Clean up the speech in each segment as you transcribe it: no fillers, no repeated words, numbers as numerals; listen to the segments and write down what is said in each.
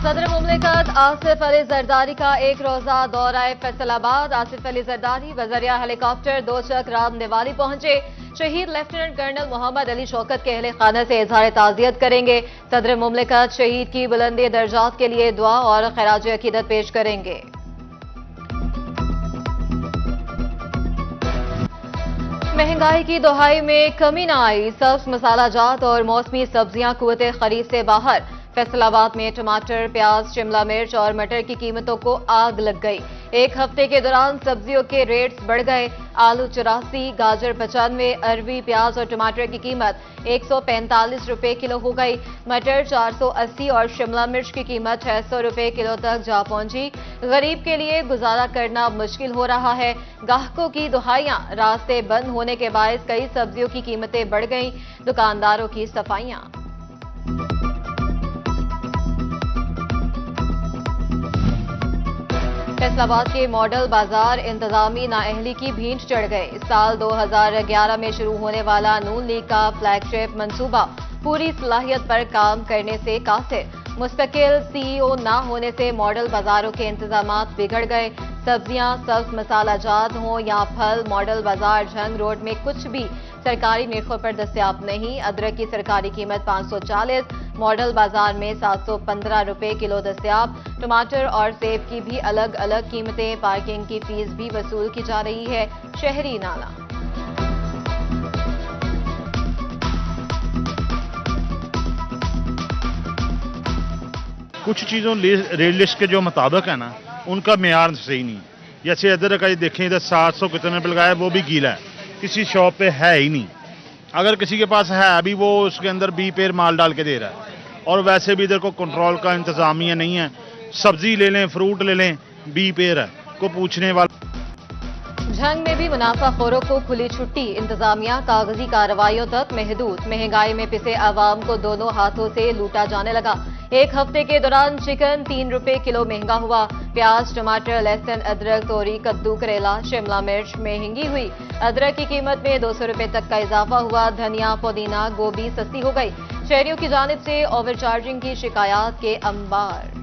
सदर मुमलिकत आसिफ अली जरदारी का एक रोजा दौरा फैसलाबाद। आसिफ अली जरदारी बजरिया हेलीकॉप्टर दो चक राम निवाली पहुंचे। शहीद लेफ्टिनेंट कर्नल मोहम्मद अली शौकत के अहले खाना से इजहार ताजियत करेंगे। सदर मुमलिकत शहीद की बुलंदी दर्जात के लिए दुआ और खराज अकीदत पेश करेंगे। महंगाई की दोहाई में कमी न आई, सब्ज मसाला जात और मौसमी सब्जियां कुव्वते खरीद से बाहर। फैसलाबाद में टमाटर, प्याज, शिमला मिर्च और मटर की कीमतों को आग लग गई। एक हफ्ते के दौरान सब्जियों के रेट्स बढ़ गए। आलू 84, गाजर 95, अरबी, प्याज और टमाटर की कीमत 145 रुपए किलो हो गई। मटर 480 और शिमला मिर्च की कीमत 600 रुपए किलो तक जा पहुंची। गरीब के लिए गुजारा करना मुश्किल हो रहा है। ग्राहकों की दुहाइयां, रास्ते बंद होने के बायस कई सब्जियों की कीमतें बढ़ गईं। दुकानदारों की सफाइयां। फैसलाबाद के मॉडल बाजार इंतजामी नाअहली की भींट चढ़ गए। साल 2011 में शुरू होने वाला नून लीग का फ्लैगशिप मंसूबा पूरी सलाहियत पर काम करने से कासिर। मुस्तकिल सीईओ न होने से मॉडल बाजारों के इंतजामात बिगड़ गए। सब्जियां, सब्ज मसाला जात हों या फल, मॉडल बाजार झंग रोड में कुछ भी सरकारी निर्खों पर दस्तयाब नहीं। अदरक की सरकारी कीमत 540, मॉडल बाजार में 715 रुपए किलो दस्तयाब। टमाटर और सेब की भी अलग अलग कीमतें। पार्किंग की फीस भी वसूल की जा रही है। शहरी नाला। कुछ चीज़ों रेट लिस्ट के जो मुताबिक है ना, उनका मेयार सही नहीं है। जैसे अदरक का देखें, इधर 700 कितने पे लगाया, वो भी गीला है, किसी शॉप पे है ही नहीं। अगर किसी के पास है अभी, वो उसके अंदर बी पेर माल डाल के दे रहा है। और वैसे भी इधर को कंट्रोल का इंतजामिया नहीं है। सब्जी ले लें, फ्रूट ले लें, बी पेर है, को पूछने वाला। झंग में भी मुनाफाखोरों को खुली छुट्टी। इंतजामिया कागजी कार्रवाइयों तक महदूद। महंगाई में पिसे आवाम को दोनों हाथों से लूटा जाने लगा। एक हफ्ते के दौरान चिकन 3 रुपए किलो महंगा हुआ। प्याज, टमाटर, लहसुन, अदरक, तोरी, कद्दू, करेला, शिमला मिर्च महंगी हुई। अदरक की कीमत में 200 रुपए तक का इजाफा हुआ। धनिया, पुदीना, गोभी सस्ती हो गई। शहरियों की जानिब से ओवरचार्जिंग की शिकायत के अंबार।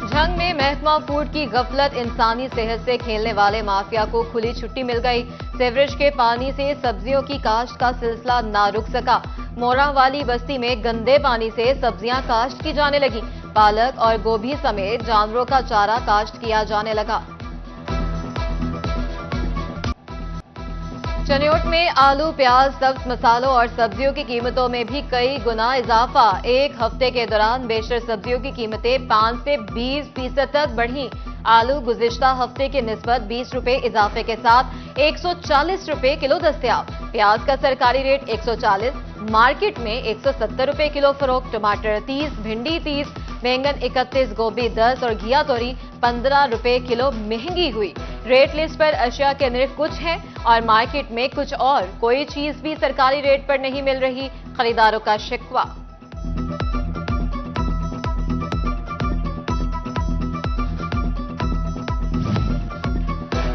झंग में महकमा फूड की गफलत, इंसानी सेहत से खेलने वाले माफिया को खुली छुट्टी मिल गई। सीवरेज के पानी से सब्जियों की काश्त का सिलसिला ना रुक सका। मोरा वाली बस्ती में गंदे पानी से सब्जियां काश्त की जाने लगी। पालक और गोभी समेत जानवरों का चारा काश्त किया जाने लगा। चनियोट में आलू, प्याज, सब्ज मसालों और सब्जियों की कीमतों में भी कई गुना इजाफा। एक हफ्ते के दौरान बेशतर सब्जियों की कीमतें 5 से 20% तक बढ़ी। आलू गुज़िश्ता हफ्ते की निस्बत 20 रुपए इजाफे के साथ 140 रुपए किलो दस्तयाब। प्याज का सरकारी रेट 140, मार्केट में 170 रुपए किलो फरोख्त। टमाटर 30, भिंडी 30, बैंगन 31, गोभी 10 और घिया तोरी 15 रुपए किलो महंगी हुई। रेट लिस्ट पर अशिया के निर्ख कुछ हैं और मार्केट में कुछ और। कोई चीज भी सरकारी रेट पर नहीं मिल रही, खरीदारों का शिकवा।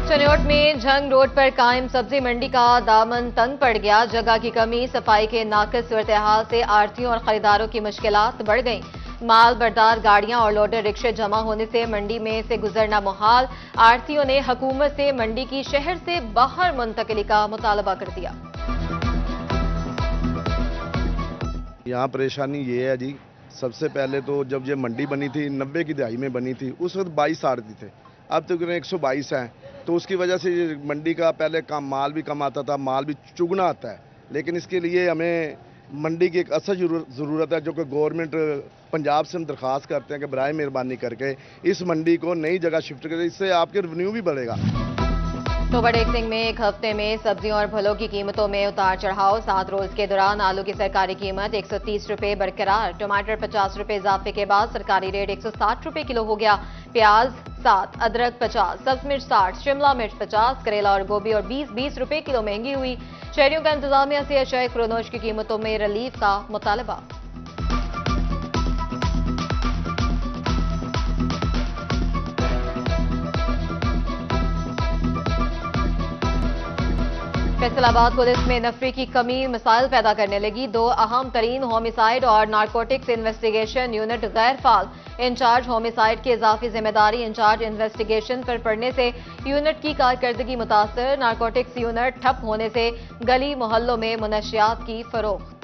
चनियोट में झंग रोड पर कायम सब्जी मंडी का दामन तंग पड़ गया। जगह की कमी, सफाई के नाकिस सूरत-ए-हाल से आढ़तियों और खरीदारों की मुश्किलात बढ़ गईं। माल बरदार गाड़ियां और लोडर रिक्शे जमा होने से मंडी में से गुजरना मुहाल। आढ़तियों ने हुकूमत से मंडी की शहर से बाहर मुंतकिली का मुतालबा कर दिया। यहाँ परेशानी ये है जी, सबसे पहले तो जब ये मंडी बनी थी 90 की दहाई में बनी थी, उस वक्त 22 आढ़ती थे, अब तकरीबन 122 हैं। तो उसकी वजह से ये मंडी का पहले कम माल भी कम आता था, माल भी चुगना आता है। लेकिन इसके लिए हमें मंडी की एक असर ज़रूरत है, जो कि गवर्नमेंट पंजाब से हम दरख्वास्त करते हैं कि बराए मेहरबानी करके इस मंडी को नई जगह शिफ्ट करें, इससे आपके रेवेन्यू भी बढ़ेगा। तो बड़े सिंह में एक हफ्ते में सब्जियों और फलों की कीमतों में उतार चढ़ाव। 7 रोज के दौरान आलू की सरकारी कीमत 130 रुपए बरकरार। टमाटर 50 रुपए इजाफे के बाद सरकारी रेट 160 रुपए किलो हो गया। प्याज 7, अदरक 50, सब्ज मिर्च 60, शिमला मिर्च 50, करेला और गोभी और 20 रुपए किलो महंगी हुई। शहरियों का इंतजामिया से अशिया खुरनोश की कीमतों में रिलीफ का मुतालबा। फैसलाबाद पुलिस में नफरी की कमी मिसाइल पैदा करने लगी। 2 अहम तरीन होमिसाइड और नारकोटिक्स इन्वेस्टिगेशन यूनिट गैर फाल। इंचार्ज होमिसाइड की इजाफी जिम्मेदारी इंचार्ज इन्वेस्टिगेशन पर पड़ने से यूनिट की कारकर्दगी मुतासर। नारकोटिक्स यूनिट ठप होने से गली मोहल्लों में मुनशियात की फरोख्त।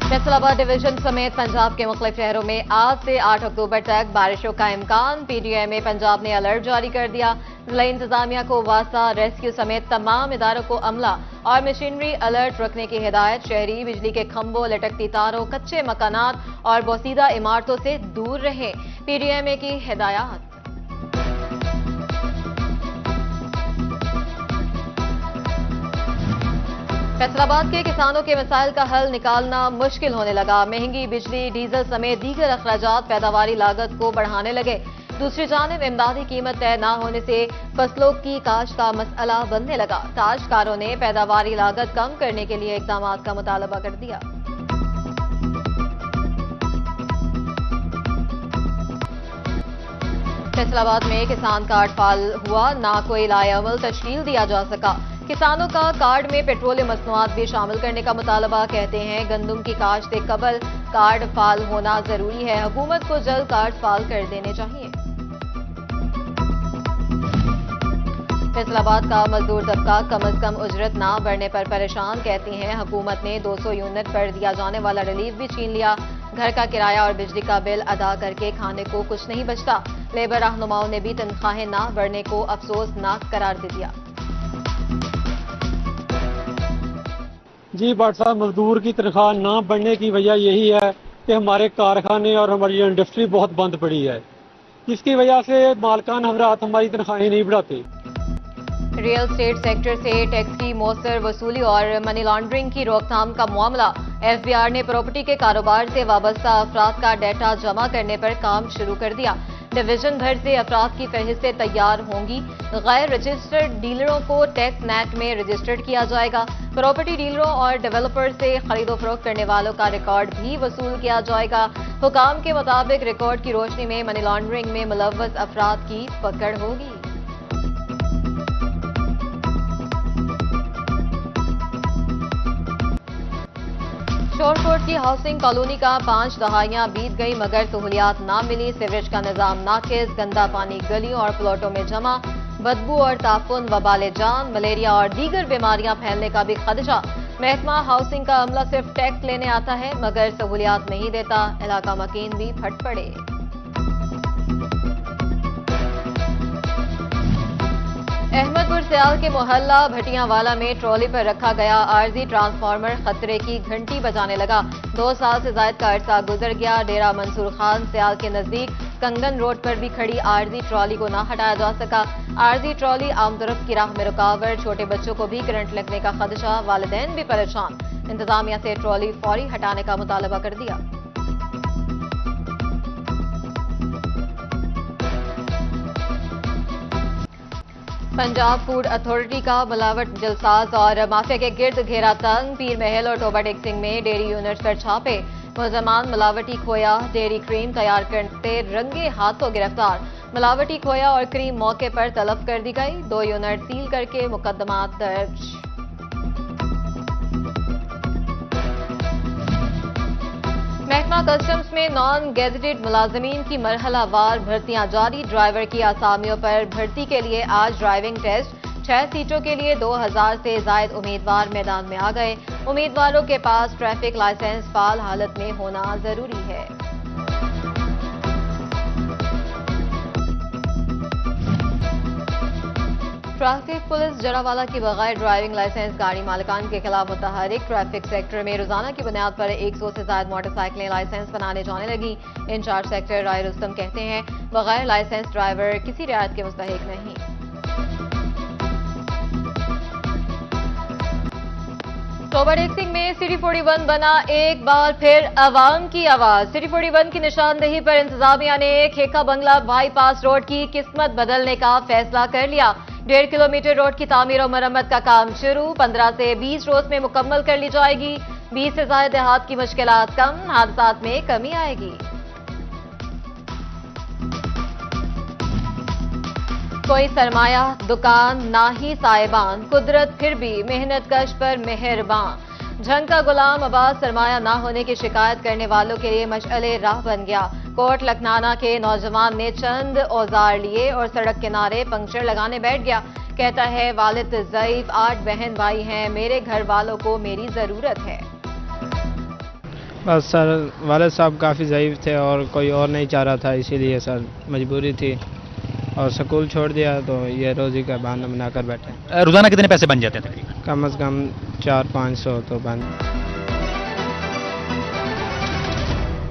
फैसलाबाद डिवीजन समेत पंजाब के मुख्तलिफ शहरों में आज से 8 अक्टूबर तक बारिशों का इम्कान। पीटीआई में पंजाब ने अलर्ट जारी कर दिया। जिला इंतजामिया को वासा, रेस्क्यू समेत तमाम इदारों को अमला और मशीनरी अलर्ट रखने की हिदायत। शहरी बिजली के खंभों, लटकती तारों, कच्चे मकानात और बोसीदा इमारतों से दूर रहें। पीटीआई में की हिदायत। फैसलाबाद के किसानों के मसाइल का हल निकालना मुश्किल होने लगा। महंगी बिजली, डीजल समेत दीगर अखराजात पैदावारी लागत को बढ़ाने लगे। दूसरी जानिब इमदादी कीमत तय न होने से फसलों की काश्त का मसला बनने लगा। काश्तकारों ने पैदावारी लागत कम करने के लिए इकदाम का मुतालबा कर दिया। फैसलाबाद में किसान कार्ड फाल हुआ, ना कोई लाएअमल तश्कील दिया जा सका। किसानों का कार्ड में पेट्रोलियम मसनूआत भी शामिल करने का मुतालबा। कहते हैं गंदम की काश्त से कबल कार्ड फाल होना जरूरी है। हुकूमत को जल्द कार्ड फाल कर देने चाहिए। फैसलाबाद का मजदूर तबका कम अज कम उजरत ना बढ़ने पर परेशान। कहती हैं हुकूमत ने 200 यूनिट पर दिया जाने वाला रिलीफ भी छीन लिया। घर का किराया और बिजली का बिल अदा करके खाने को कुछ नहीं बचता। लेबर रहनुमाओं ने भी तनख्वाहें ना बढ़ने को अफसोसनाक करार दे दिया। जी भट्ट साहब, मजदूर की तनख्वाह ना बढ़ने की वजह यही है कि हमारे कारखाने और हमारी इंडस्ट्री बहुत बंद पड़ी है, जिसकी वजह से मालकान हजरात हमारी तनख्वाहें नहीं बढ़ाते। रियल स्टेट सेक्टर से टैक्स की मौसर वसूली और मनी लॉन्ड्रिंग की रोकथाम का मामला। एफबीआर ने प्रॉपर्टी के कारोबार से वाबस्ता अफराद का डाटा जमा करने पर काम शुरू कर दिया। डिवीजन भर से अफराद की फहरिस्तें तैयार होंगी। गैर रजिस्टर्ड डीलरों को टैक्स नेट में रजिस्टर्ड किया जाएगा। प्रॉपर्टी डीलरों और डेवलपर से खरीदो फरोख्त करने वालों का रिकॉर्ड भी वसूल किया जाएगा। हुकाम के मुताबिक रिकॉर्ड की रोशनी में मनी लॉन्ड्रिंग में मुलव्वस अफराद की पकड़ होगी। शोरकोट की हाउसिंग कॉलोनी का 5 दहाइयां बीत गई मगर सहूलियात ना मिली। सीवरेज का निजाम नाकिस, गंदा पानी गली और प्लॉटों में जमा, बदबू और ताफुन, वबाले जान, मलेरिया और दीगर बीमारियां फैलने का भी खदशा। महकमा हाउसिंग का अमला सिर्फ टैक्स लेने आता है मगर सहूलियात नहीं देता। इलाका मकीन भी फट पड़े। अहमदपुर सियाल के मोहल्ला भटियावाला में ट्रॉली पर रखा गया आरजी ट्रांसफार्मर खतरे की घंटी बजाने लगा। 2 साल से ज्यादा का अरसा गुजर गया। डेरा मंसूर खान सियाल के नजदीक कंगन रोड पर भी खड़ी आरजी ट्रॉली को न हटाया जा सका। आरजी ट्रॉली आम तरफ की राह में रुकावट, छोटे बच्चों को भी करंट लगने का खदशा, वालिदैन भी परेशान। इंतजामिया से ट्रॉली फौरी हटाने का मुतालबा कर दिया। पंजाब फूड अथॉरिटी का मिलावट जलसाज और माफिया के गिर्द घेरा तंग। पीर महल और टोबा टेक्सिंग में डेयरी यूनिट्स पर छापे। मुलजमान मिलावटी खोया, डेयरी क्रीम तैयार करते रंगे हाथों गिरफ्तार। मिलावटी खोया और क्रीम मौके पर तलब कर दी गई। 2 यूनिट सील करके मुकदमा दर्ज। महकमा कस्टम्स में नॉन गेजेटेड मुलाजमीन की मरहलावार भर्तियां जारी। ड्राइवर की आसामियों पर भर्ती के लिए आज ड्राइविंग टेस्ट। 6 सीटों के लिए 2000 से जायद उम्मीदवार मैदान में आ गए। उम्मीदवारों के पास ट्रैफिक लाइसेंस फाल हालत में होना जरूरी है। ट्रैफिक पुलिस जरावाला की बगैर ड्राइविंग लाइसेंस गाड़ी मालिकान के खिलाफ मुतहरिक। ट्रैफिक सेक्टर में रोजाना की बुनियाद पर 100 से ज्यादा मोटरसाइकिलें लाइसेंस बनाने जाने लगी। इंचार्ज सेक्टर राय रुस्तम कहते हैं बगैर लाइसेंस ड्राइवर किसी रियायत के मुस्तहिक नहीं। टोबा टेक्सिंग में सिटी 41 बना एक बार फिर अवाम की आवाज। सिटी 41 की निशानदेही पर इंतजामिया ने खेका बंगला बाईपास रोड की किस्मत बदलने का फैसला कर लिया। 1.5 किलोमीटर रोड की तामीर और मरम्मत का काम शुरू। 15 से 20 रोज में मुकम्मल कर ली जाएगी। 20 से ज्यादा देहात की मुश्किलात कम, हादसात में कमी आएगी। कोई सरमाया दुकान ना ही साहिबान, कुदरत फिर भी मेहनत कश पर मेहरबान। झंग का गुलाम अब्बास सरमाया ना होने की शिकायत करने वालों के लिए मशअले राह बन गया। कोट लखनाना के नौजवान ने चंद औजार लिए और सड़क किनारे पंक्चर लगाने बैठ गया। कहता है वालिद ज़ईफ, 8 बहन भाई हैं, मेरे घर वालों को मेरी जरूरत है। बस सर, वालिद साहब काफ़ी ज़ईफ़ थे और कोई और नहीं चाह रहा था, इसीलिए सर मजबूरी थी और स्कूल छोड़ दिया, तो ये रोज़ी का बहाना बनाकर बैठे। रोज़ाना कितने पैसे बन जाते हैं तकरीबन? कम से कम 400-500 तो बन।